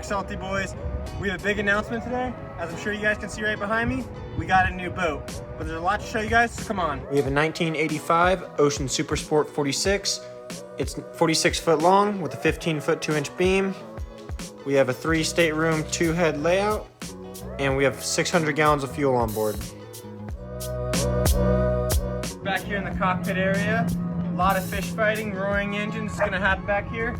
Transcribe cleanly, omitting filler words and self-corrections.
Salty Boys. We have a big announcement today. As I'm sure you guys can see right behind me, we got a new boat. But there's a lot to show you guys, so come on. We have a 1985 Ocean Super Sport 46. It's 46 foot long with a 15 foot 2-inch beam. We have a 3 stateroom 2-head layout, and we have 600 gallons of fuel on board. Back here in the cockpit area, a lot of fish fighting, roaring engines is gonna happen back here.